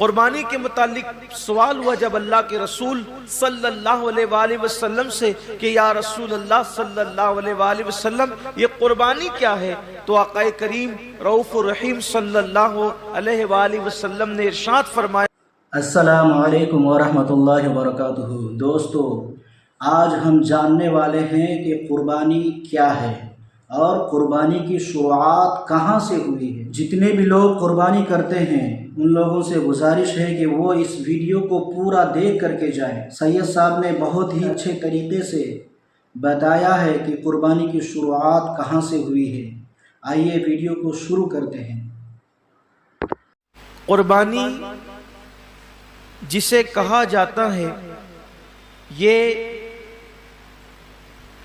قربانی کے متعلق سوال ہوا جب اللہ کے رسول صلی اللہ علیہ وآلہ وسلم سے کہ یا رسول اللہ صلی اللہ علیہ وآلہ وسلم یہ قربانی کیا ہے؟ تو آقا کریم رؤوف الرحیم صلی اللہ علیہ وآلہ وسلم نے ارشاد فرمایا، السلام علیکم ورحمۃ اللہ وبرکاتہ۔ دوستو، آج ہم جاننے والے ہیں کہ قربانی کیا ہے اور قربانی کی شروعات کہاں سے ہوئی ہے۔ جتنے بھی لوگ قربانی کرتے ہیں ان لوگوں سے گزارش ہے کہ وہ اس ویڈیو کو پورا دیکھ کر کے جائیں۔ سید صاحب نے بہت ہی اچھے طریقے سے بتایا ہے کہ قربانی کی شروعات کہاں سے ہوئی ہے۔ آئیے ویڈیو کو شروع کرتے ہیں۔ قربانی جسے کہا جاتا ہے یہ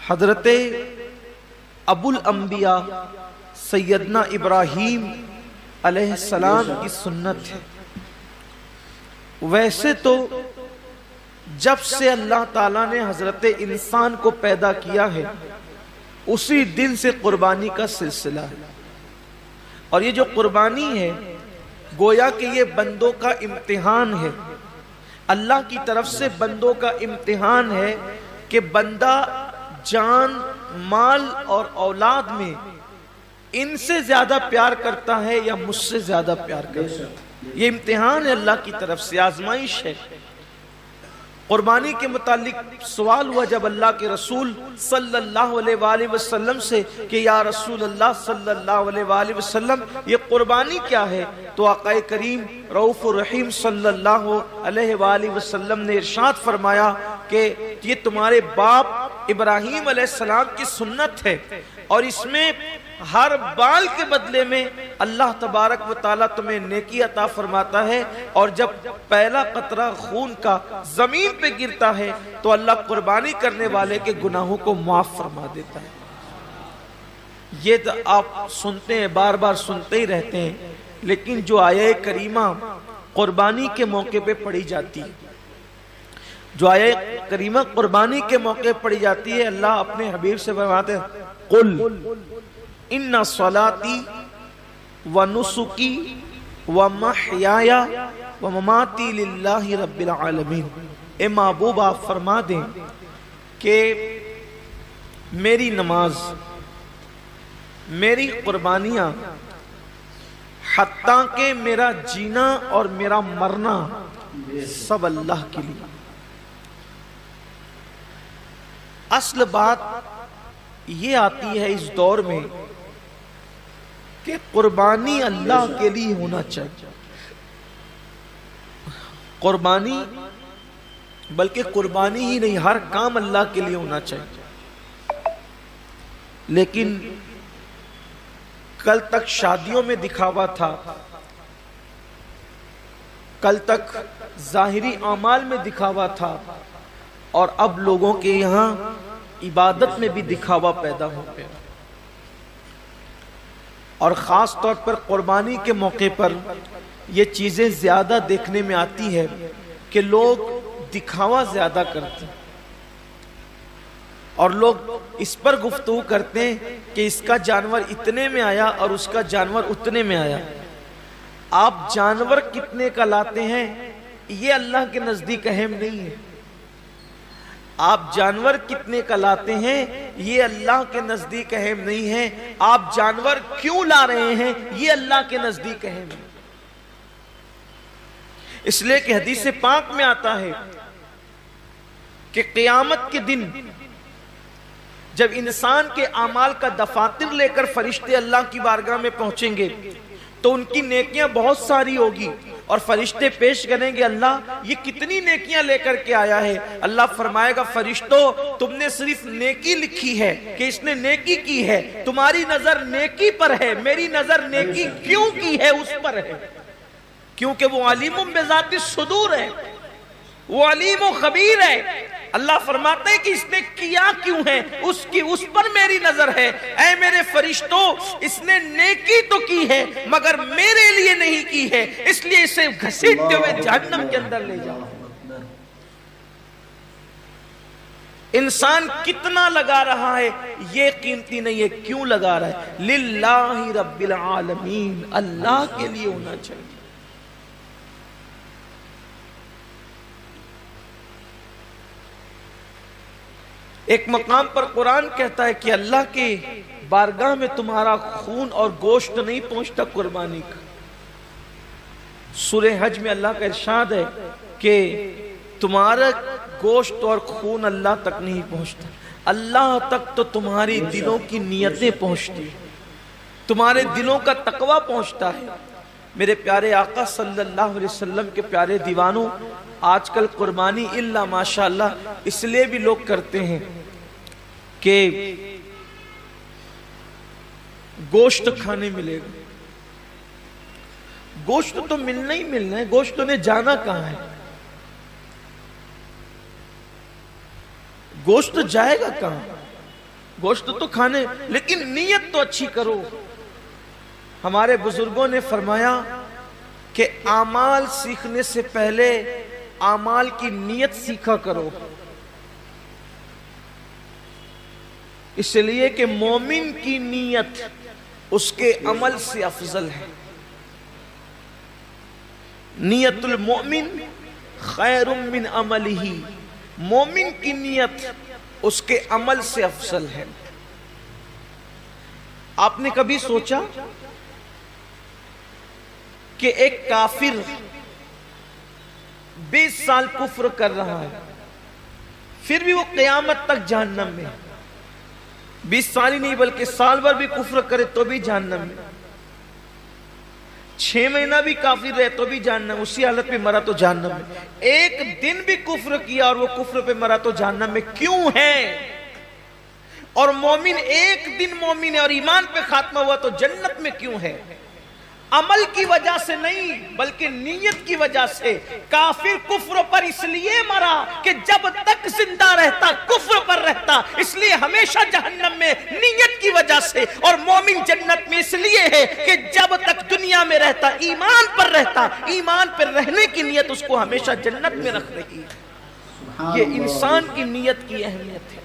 حضرت ابو الانبیاء سیدنا ابراہیم علیہ السلام کی سنت ہے۔ ویسے تو جب سے اللہ تعالیٰ نے حضرت انسان کو پیدا کیا ہے اسی دن سے قربانی کا سلسلہ ہے، اور یہ جو قربانی ہے گویا کہ یہ بندوں کا امتحان ہے، اللہ کی طرف سے بندوں کا امتحان ہے کہ بندہ جان، مال اور اولاد میں ان سے زیادہ پیار کرتا ہے یا مجھ سے زیادہ پیار کرتا ہے۔ یہ امتحان ہے اللہ کی طرف سے، آزمائش ہے۔ قربانی کے متعلق سوال ہوا جب اللہ کے رسول صلی اللہ علیہ وآلہ وسلم سے کہ یا رسول اللہ صلی اللہ علیہ وآلہ وسلم یہ قربانی کیا ہے؟ تو آقا کریم رؤوف الرحیم صلی اللہ علیہ وآلہ وسلم نے ارشاد فرمایا کہ یہ تمہارے باپ ابراہیم علیہ السلام کی سنت ہے، اور اس میں ہر بال کے بدلے میں اللہ تبارک و تعالیٰ تمہیں نیکی عطا فرماتا ہے، اور جب پہلا قطرہ خون کا زمین پہ گرتا ہے تو اللہ قربانی کرنے والے کے گناہوں کو معاف فرما دیتا ہے۔ یہ تو آپ سنتے ہیں، بار بار سنتے ہی رہتے ہیں، لیکن جو آیہ کریمہ قربانی کے موقع پہ پڑھی جاتی ہے، جو آیہ کریمہ قربانی کے موقع پڑھی جاتی ہے، اللہ اپنے حبیب سے فرماتے ہیں قل ان صلاتی ونسکی ومحیای ومماتی للہ رب العالمین۔ اے محبوب آپ فرما دیں کہ میری نماز، میری قربانیاں، حتیٰ کہ میرا جینا اور میرا مرنا سب اللہ کے لیے۔ اصل بات یہ آتی ہے اس دور میں کہ قربانی اللہ کے لیے ہونا چاہیے، قربانی بلکہ قربانی ہی نہیں، ہر کام اللہ کے لیے ہونا چاہیے۔ لیکن کل تک شادیوں میں دکھاوا تھا، کل تک ظاہری اعمال میں دکھاوا تھا، اور اب لوگوں کے یہاں عبادت میں بھی دکھاوا پیدا ہو گیا، اور خاص طور پر قربانی کے موقع پر یہ چیزیں زیادہ دیکھنے میں آتی ہے کہ لوگ دکھاوا زیادہ کرتے ہیں، اور لوگ اس پر گفتگو کرتے ہیں کہ اس کا جانور اتنے میں آیا اور اس کا جانور اتنے میں آیا۔ آپ جانور کتنے کا لاتے ہیں یہ اللہ کے نزدیک اہم نہیں ہے، آپ جانور کتنے کا لاتے ہیں یہ اللہ کے نزدیک اہم نہیں ہے، آپ جانور کیوں لا رہے ہیں یہ اللہ کے نزدیک اہم ہے۔ اس لیے کہ حدیث پاک میں آتا ہے کہ قیامت کے دن جب انسان کے اعمال کا دفاتر لے کر فرشتے اللہ کی بارگاہ میں پہنچیں گے تو ان کی نیکیاں بہت ساری ہوگی، اور فرشتے پیش کریں گے اللہ یہ کتنی نیکیاں لے کر کے آیا ہے؟ اللہ فرمائے گا فرشتوں تم نے صرف نیکی لکھی ہے کہ اس نے نیکی کی ہے، تمہاری نظر نیکی پر ہے، میری نظر نیکی کیوں کی ہے اس پر ہے، کیونکہ وہ علیم بذات الصدور ہے، وہ علیم و خبیر ہے۔ اللہ فرماتے ہیں کہ اس نے کیا کیوں ہے، اس پر میری نظر ہے۔ اے میرے فرشتوں اس نے نیکی تو کی ہے مگر میرے لیے نہیں کی ہے، اس لیے اسے گھسیٹتے ہوئے جہنم کے اندر لے جاؤ۔ انسان کتنا لگا رہا ہے یہ قیمتی نہیں ہے، کیوں لگا رہا ہے؟ للہ رب العالمین، اللہ کے لیے ہونا چاہیے۔ ایک مقام پر قرآن کہتا ہے کہ اللہ کے بارگاہ میں تمہارا خون اور گوشت نہیں پہنچتا قربانی کا۔ سورہ حج میں اللہ کا ارشاد ہے کہ تمہارا گوشت اور خون اللہ تک نہیں پہنچتا، اللہ تک تو تمہاری دلوں کی نیتیں پہنچتی ہیں، تمہارے دلوں کا تقوی پہنچتا ہے۔ میرے پیارے آقا صلی اللہ علیہ وسلم کے پیارے دیوانوں، آج کل قربانی الا ماشاءاللہ اس لیے بھی لوگ کرتے ہیں کہ گوشت کھانے ملے گا۔ گوشت تو ملنا ہی ملنا ہے، گوشت نے جانا کہاں ہے؟ گوشت جائے گا کہاں؟ گوشت تو کھانے، لیکن نیت تو اچھی کرو۔ ہمارے بزرگوں نے فرمایا کہ اعمال سیکھنے سے پہلے اعمال کی نیت سیکھا کرو، اس لیے کہ مومن کی نیت اس کے عمل سے افضل ہے۔ نیت المؤمن خیر من عملہ، مومن کی نیت اس کے عمل سے افضل ہے۔ آپ نے کبھی سوچا کہ ایک کافر 20 سال کفر کر رہا ہے، پھر بھی وہ قیامت تک جہنم میں، 20 سال ہی نہیں بلکہ سال بھر بھی کفر کرے تو بھی جہنم میں، 6 مہینہ بھی کافر رہے تو بھی جہنم، اسی حالت پہ مرا تو جہنم میں، ایک دن بھی کفر کیا اور وہ کفر پہ مرا تو جہنم میں کیوں ہے؟ اور مومن ایک دن مومن ہے اور ایمان پہ خاتمہ ہوا تو جنت میں کیوں ہے؟ عمل کی وجہ سے نہیں بلکہ نیت کی وجہ سے۔ کافر کفر پر اس لیے مرا کہ جب تک زندہ رہتا کفر پر رہتا، اس لیے ہمیشہ جہنم میں نیت کی وجہ سے، اور مومن جنت میں اس لیے ہے کہ جب تک دنیا میں رہتا ایمان پر رہتا، ایمان پر رہنے کی نیت اس کو ہمیشہ جنت میں رکھ رہی ہے۔ یہ انسان کی نیت کی اہمیت ہے،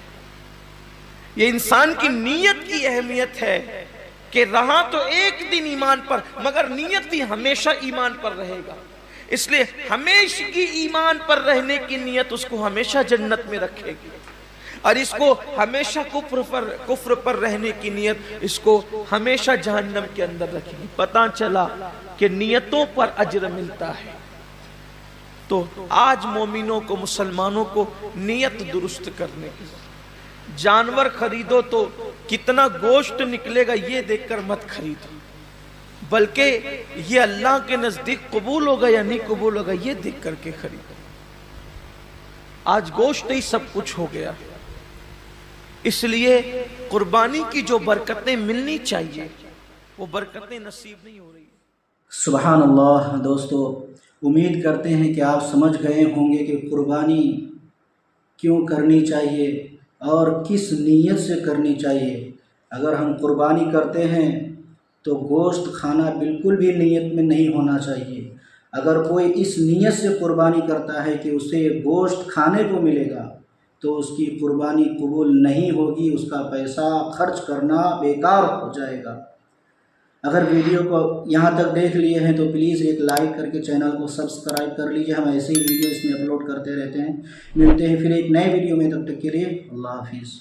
یہ انسان کی نیت کی اہمیت ہے کہ رہا تو ایک دن ایمان پر مگر نیت بھی ہمیشہ ایمان پر رہے گا، اس لیے ہمیشہ کی ایمان پر رہنے کی نیت اس کو ہمیشہ جنت میں رکھے گی، اور اس کو ہمیشہ کفر پر رہنے کی نیت اس کو ہمیشہ جہنم کے اندر رکھے گی۔ پتہ چلا کہ نیتوں پر اجر ملتا ہے۔ تو آج مومنوں کو، مسلمانوں کو نیت درست کرنے کی، جانور خریدو تو کتنا گوشت نکلے گا یہ دیکھ کر مت خریدو، بلکہ یہ اللہ کے نزدیک قبول ہوگا یا نہیں قبول ہوگا یہ دیکھ کر کے خریدو۔ آج گوشت ہی سب کچھ ہو گیا، اس لیے قربانی کی جو برکتیں ملنی چاہیے وہ برکتیں نصیب نہیں ہو رہی۔ سبحان اللہ۔ دوستو، امید کرتے ہیں کہ آپ سمجھ گئے ہوں گے کہ قربانی کیوں کرنی چاہیے اور کس نیت سے کرنی چاہیے۔ اگر ہم قربانی کرتے ہیں تو گوشت کھانا بالکل بھی نیت میں نہیں ہونا چاہیے۔ اگر کوئی اس نیت سے قربانی کرتا ہے کہ اسے گوشت کھانے کو ملے گا تو اس کی قربانی قبول نہیں ہوگی، اس کا پیسہ خرچ کرنا بیکار ہو جائے گا۔ اگر ویڈیو کو یہاں تک دیکھ لیے ہیں تو پلیز ایک لائک کر کے چینل کو سبسکرائب کر لیجیے، ہم ایسے ہی ویڈیو اس میں اپلوڈ کرتے رہتے ہیں۔ ملتے ہیں پھر ایک نئے ویڈیو میں، تب تک کے لیے اللہ حافظ۔